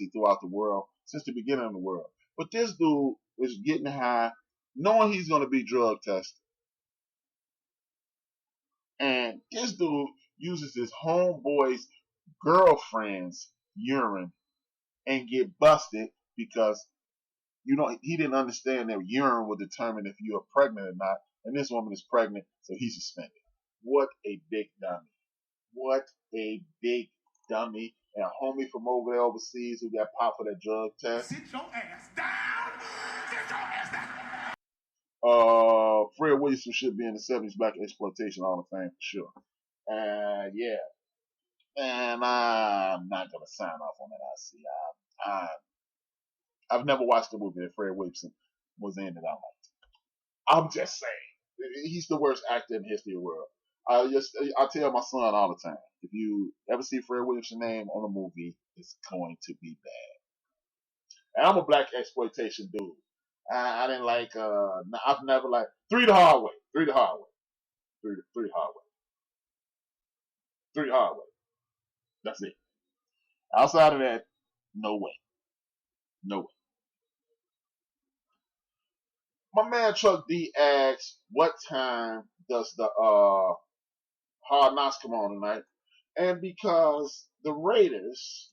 humanity throughout the world since the beginning of the world. But this dude is getting high, knowing he's going to be drug tested. And this dude uses his homeboy's girlfriend's urine and get busted because he didn't understand that urine would determine if you are pregnant or not. And this woman is pregnant, so he's suspended. What a big dummy. What a big dummy. And a homie from over there overseas who got popped for that drug test. Sit your ass down. Sit your ass down. Fred Williamson should be in the 70s Black Exploitation Hall of Fame for sure. Yeah. And I'm not going to sign off on that. I've never watched the movie that Fred Williamson was in that I liked. I'm just saying. He's the worst actor in the history of the world. I tell my son all the time, if you ever see Fred Williamson's name on a movie, it's going to be bad. And I'm a black exploitation dude. I didn't like, I've never liked, Three the Hard Way. Three the Hard Way. Three the Hard Way. Three the Hard Way. That's it. Outside of that, no way. No way. My man Chuck D asks, what time does the Hard Knocks come on tonight? And because the Raiders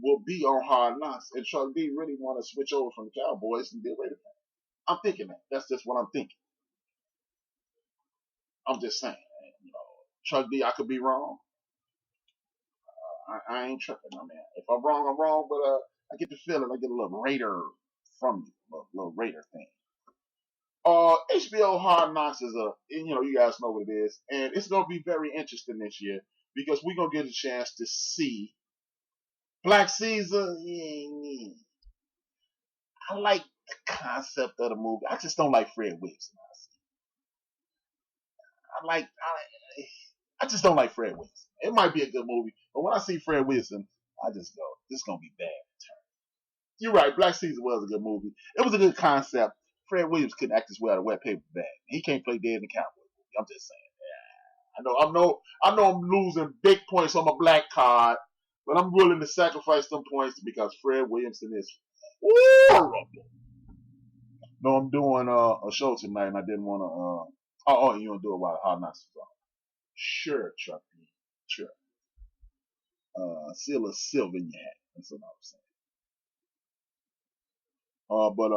will be on Hard Knocks, and Chuck D really want to switch over from the Cowboys and be a Raider fan. I'm thinking that. That's just what I'm thinking. I'm just saying. Chuck D, I could be wrong. I ain't tripping, my man. If I'm wrong, I'm wrong, but I get the feeling I get a little Raider from you, a little Raider thing. HBO Hard Knocks is you guys know what it is, and it's going to be very interesting this year because we're going to get a chance to see Black Caesar. I like the concept of the movie. I just don't like Fred Williamson. I just don't like Fred Williamson. It might be a good movie, but when I see Fred Williamson, I just go, this is going to be bad. You're right. Black Caesar was a good movie. It was a good concept. Fred Williams couldn't act his way out of a wet paper bag. He can't play dead in the Cowboy movie. I'm just saying. I know I'm losing big points on my black card, but I'm willing to sacrifice some points because Fred Williamson is horrible. No, I'm doing a show tonight, and I didn't want to. You want to do it while Hard Knocks is on? Sure, Chucky. Sure. See a little silver in your hat. That's what I'm saying. But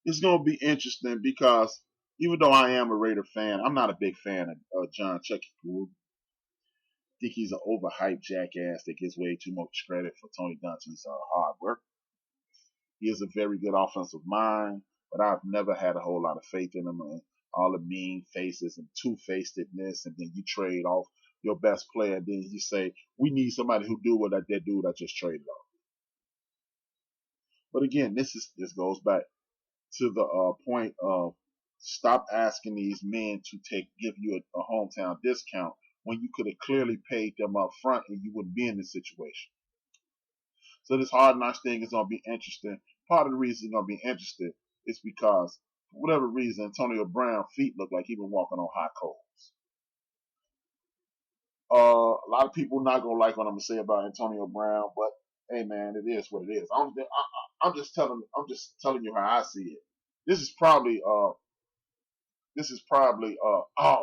it's going to be interesting because even though I am a Raider fan, I'm not a big fan of John Chucky Gould. I think he's an overhyped jackass that gets way too much credit for Tony Dungy's hard work. He is a very good offensive mind, but I've never had a whole lot of faith in him. All the mean faces and two-facedness, and then you trade off your best player, and then you say, we need somebody who do what that dude I just traded off. But again, this goes back to the point of stop asking these men to give you a hometown discount when you could have clearly paid them up front and you wouldn't be in this situation. So this Hard Knocks thing is going to be interesting. Part of the reason it's going to be interesting is because for whatever reason, Antonio Brown's feet look like he's been walking on hot coals. A lot of people not going to like what I'm going to say about Antonio Brown, but hey man, it is what it is. I'm just telling you how I see it. This is probably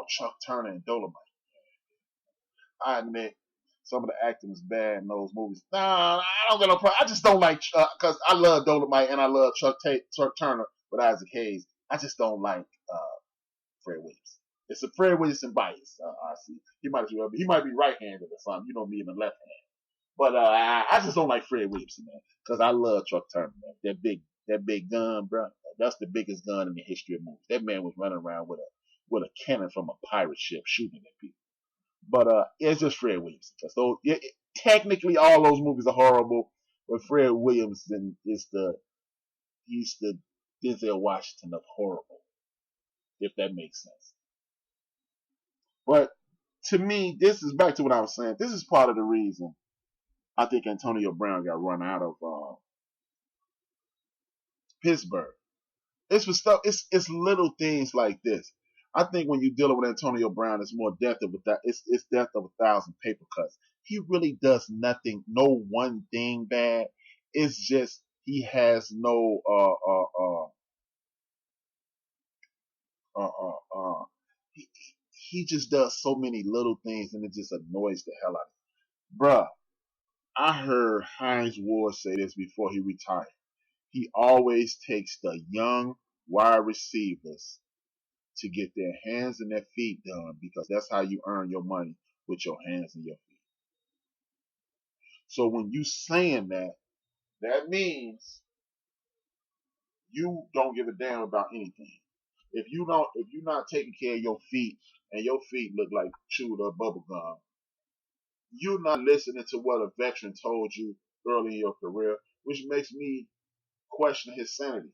Chuck Turner and Dolomite. I admit some of the acting is bad in those movies. Nah, I don't get no problem. I just don't like because I love Dolomite and I love Chuck Turner with Isaac Hayes. I just don't like Fred Williams. It's a Fred Williamson bias. I see. He might be right-handed or something. You know me, even left-handed. But I just don't like Fred Williamson, man, because I love Chuck Turner, man. That big gun, bro. That's the biggest gun in the history of movies. That man was running around with a cannon from a pirate ship shooting at people. But it's just Fred Williamson. So technically, all those movies are horrible, but Fred Williamson he's the Denzel Washington of horrible, if that makes sense. But to me, this is back to what I was saying. This is part of the reason I think Antonio Brown got run out of Pittsburgh. It's for stuff. It's little things like this. I think when you're dealing with Antonio Brown, it's more death of it's death of 1,000 paper cuts. He really does nothing, no one thing bad. It's just he has no he, he just does so many little things and it just annoys the hell out of me. Bruh, I heard Hines Ward say this before he retired. He always takes the young wide receivers to get their hands and their feet done because that's how you earn your money, with your hands and your feet. So when you saying that, that means you don't give a damn about anything. If you're not taking care of your feet and your feet look like chewed up bubble gum, you're not listening to what a veteran told you early in your career, which makes me question his sanity.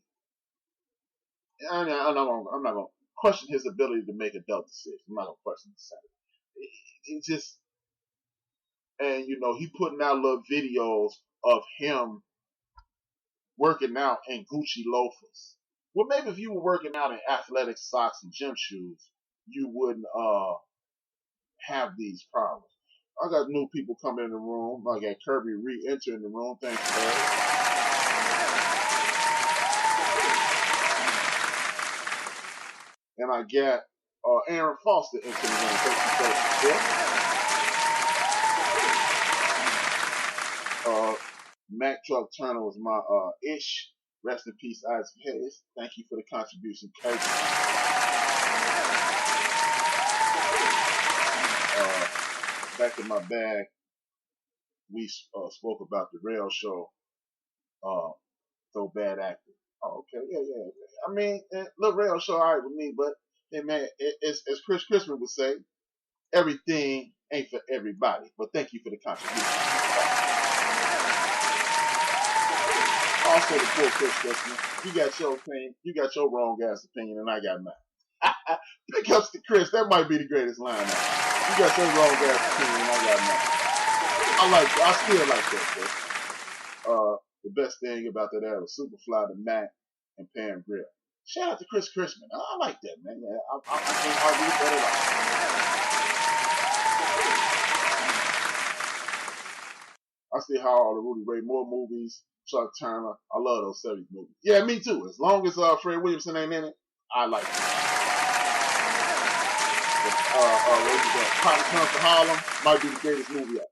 I'm not gonna question his ability to make adult decisions. I'm not gonna question his sanity. It just, and he putting out little videos of him working out in Gucci loafers. Well, maybe if you were working out in athletic socks and gym shoes, you wouldn't have these problems. I got new people coming in the room. I got Kirby re-entering the room. Thanks, Kirby. And I got Aaron Foster into the room. Thank you for the support. Mac Truck Turner was my ish. Rest in peace, Isaac Hayes. Thank you for the contribution, Kirby. Back in my bag, we spoke about the rail show. So bad acting. Oh, okay, yeah. I mean, the rail show, all right with me, but hey, man, as Chris Christmas would say, everything ain't for everybody. But thank you for the contribution. Also, the poor Chris Christmas, you got your opinion, you got your wrong ass opinion, and I got mine. Pick up to Chris. That might be the greatest line ever. You got your wrong ass opinion, and I got mine. I still like that, Chris. The best thing about that era was Superfly, the Mac, and Pam Grier. Shout out to Chris Christmas. I like that, man. Yeah, I can't argue with that at all. I still have all the Rudy Ray Moore movies, Chuck Turner. I love those 70s movies. Yeah, me too. As long as Fred Williamson ain't in it, I like it. Where's that? Cotton Comes to Harlem might be the greatest movie ever.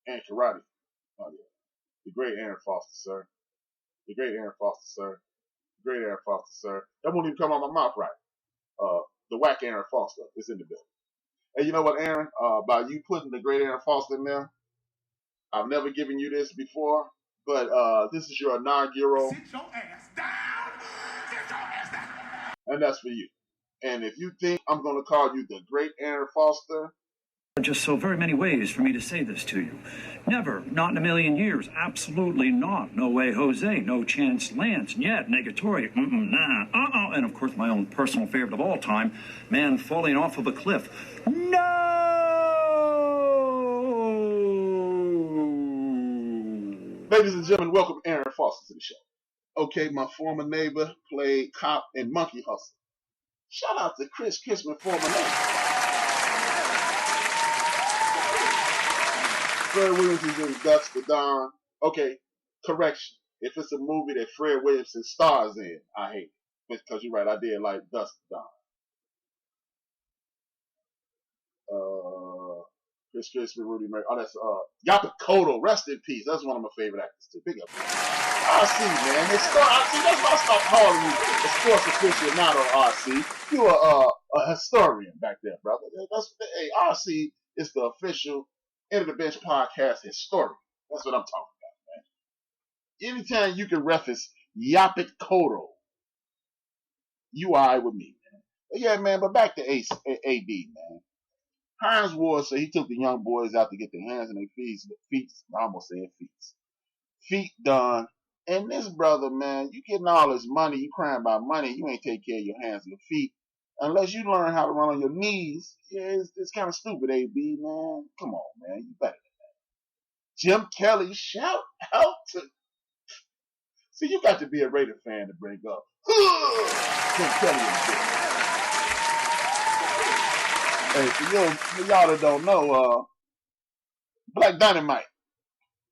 And Karate. Oh, yeah. The great Aaron Foster, sir. The great Aaron Foster, sir. The great Aaron Foster, sir. That won't even come out my mouth right. The whack Aaron Foster is in the building. And you know what, Aaron? By you putting the great Aaron Foster in there, I've never given you this before, but this is your inaugural. Sit your ass down. Sit your ass down. And that's for you. And if you think I'm going to call you the great Aaron Foster, just so very many ways for me to say this to you. Never, not in a million years, absolutely not. No way, Jose, no chance, Lance, yet, negatory, nah, and of course my own personal favorite of all time, man falling off of a cliff. No! Ladies and gentlemen, welcome Aaron Foster to the show. Okay, my former neighbor played cop in Monkey Hustle. Shout out to Chris Kissman, former neighbor. Fred Williamson is in Dusk to Dawn. Okay, correction. If it's a movie that Fred Williamson stars in, I hate it. Because you're right, I did like Dusk to Dawn. Chris Christmas, Rudy Murray. Oh, that's Yaphet Kotto. Rest in peace. That's one of my favorite actors too. Big up. RC, man. That's why I stopped calling you a sports aficionado, RC. You were a historian back there, brother. Hey, RC is the official End of the Bench podcast historian. That's what I'm talking about, man. Anytime you can reference Yaphet Kotto, you all right with me, man. But yeah, man, but back to AD, man. Hines Ward said he took the young boys out to get their hands and their feet done. And this brother, man, you getting all this money, you crying about money, you ain't take care of your hands and your feet. Unless you learn how to run on your knees, yeah, it's kind of stupid, AB, man. Come on, man, you better than that. Jim Kelly, shout out to... See, you got to be a Raider fan to bring up Jim Kelly. Hey, for y'all that don't know, Black Dynamite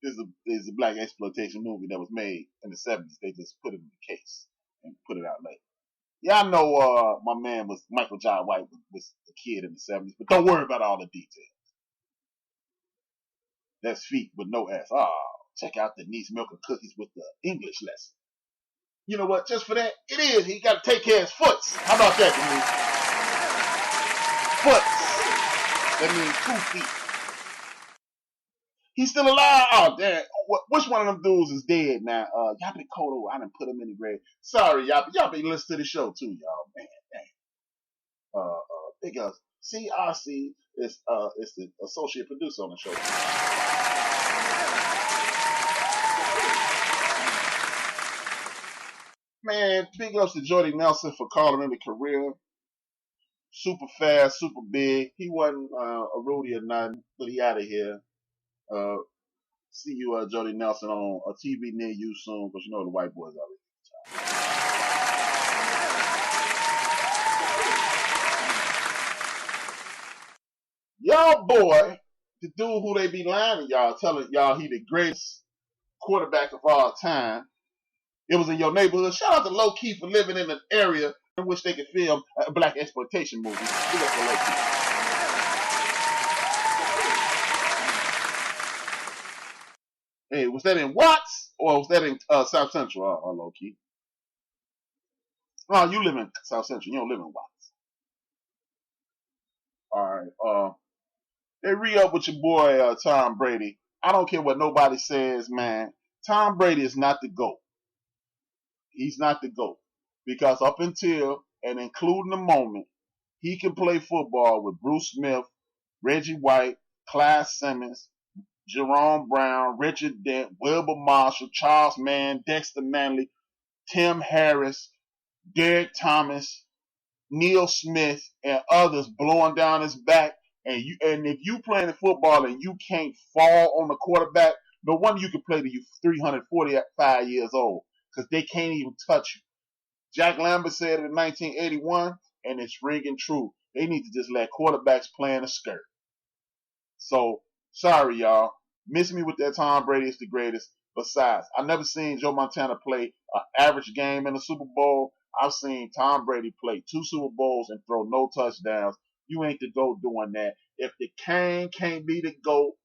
is a black exploitation movie that was made in the 70s. They just put it in the case and put it out later. Y'all know my man was Michael John White was a kid in the 70s, but don't worry about all the details. That's feet with no ass. Check out the niece milking cookies with the English lesson. You know what? Just for that, it is. He got to take care of his foots. How about that, Denise? Foots. That means 2 feet. He's still alive. Oh, damn. Which one of them dudes is dead now? Yappy Kodo, I done put him in the grave. Sorry, Yappy. Y'all been listening to the show too, y'all. Man, damn. Big ups. CRC is the associate producer on the show. Man, big ups to Jordy Nelson for calling in the career. Super fast, super big. He wasn't a roadie or nothing, but he out of here. See you, Jody Nelson, on a TV near you soon, because you know the white boys already. Y'all boy, the dude who they be lying to y'all, telling y'all he the greatest quarterback of all time. It was in your neighborhood. Shout out to Low Key for living in an area in which they could film a black exploitation movie. Big up to Low Key. Hey, was that in Watts or was that in South Central? Low Key. Oh, you live in South Central. You don't live in Watts. All right. They re-up with your boy Tom Brady. I don't care what nobody says, man. Tom Brady is not the GOAT. He's not the GOAT. Because up until and including the moment, he can play football with Bruce Smith, Reggie White, Clyde Simmons, Jerome Brown, Richard Dent, Wilbur Marshall, Charles Mann, Dexter Manley, Tim Harris, Derek Thomas, Neil Smith, and others blowing down his back. And if you playing football and you can't fall on the quarterback, no wonder you can play to you 345 years old, because they can't even touch you. Jack Lambert said it in 1981, and it's ringing true. They need to just let quarterbacks play in a skirt. So, sorry, y'all. Miss me with that Tom Brady is the greatest. Besides, I've never seen Joe Montana play an average game in a Super Bowl. I've seen Tom Brady play 2 Super Bowls and throw no touchdowns. You ain't the GOAT doing that. If the Kane can't be the GOAT,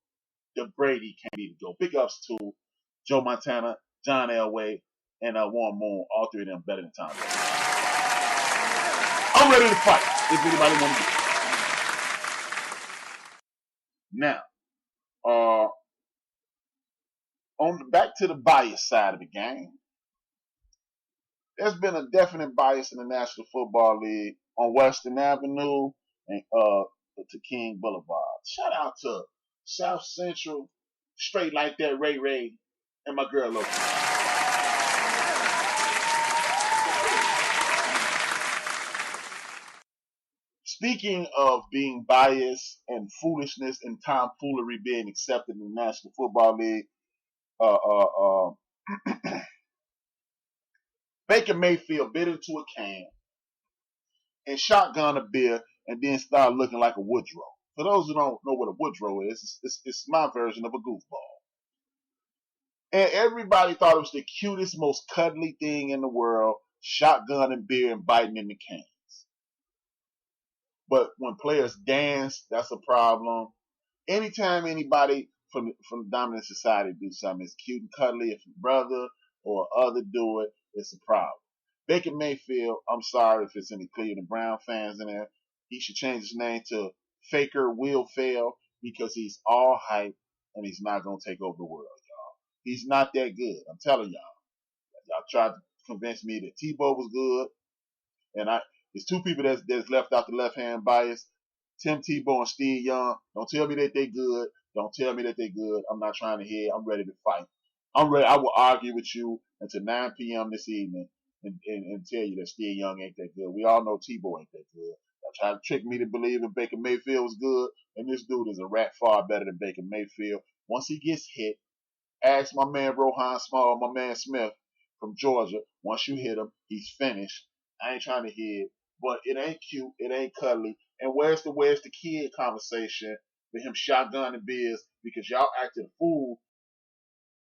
the Brady can't be the GOAT. Big ups to Joe Montana, John Elway, and Warren Moon. All 3 of them better than Tom Brady. I'm ready to fight if anybody want to do it. Now, back to the bias side of the game. There's been a definite bias in the National Football League on Western Avenue and to King Boulevard. Shout out to South Central, straight like that, Ray Ray, and my girl Loki. Speaking of being biased and foolishness and tomfoolery being accepted in the National Football League, Baker Mayfield bit into a can and shotgun a beer and then started looking like a Woodrow. For those who don't know what a Woodrow is, it's my version of a goofball. And everybody thought it was the cutest, most cuddly thing in the world, shotgunning beer and biting in the cans. But when players dance, that's a problem. Anytime anybody from the dominant society do something that's cute and cuddly, if a brother or other do it, it's a problem. Baker Mayfield, I'm sorry if it's any Cleveland Brown fans in there, he should change his name to Faker Will Fail, because he's all hype and he's not going to take over the world, y'all. He's not that good. I'm telling y'all. Y'all tried to convince me that Tebow was good, and there's 2 people that's left out the left-hand bias, Tim Tebow and Steve Young. Don't tell me that they good. Don't tell me that they good. I'm not trying to hear. I'm ready to fight. I'm ready. I will argue with you until 9 p.m. this evening and tell you that Steve Young ain't that good. We all know Tebow ain't that good. Y'all try to trick me to believe that Baker Mayfield was good, and this dude is a rat far better than Baker Mayfield. Once he gets hit, ask my man Rohan Small, my man Smith from Georgia. Once you hit him, he's finished. I ain't trying to hear it, but it ain't cute. It ain't cuddly. And where's the kid conversation with him shotgunning beers because y'all acted a fool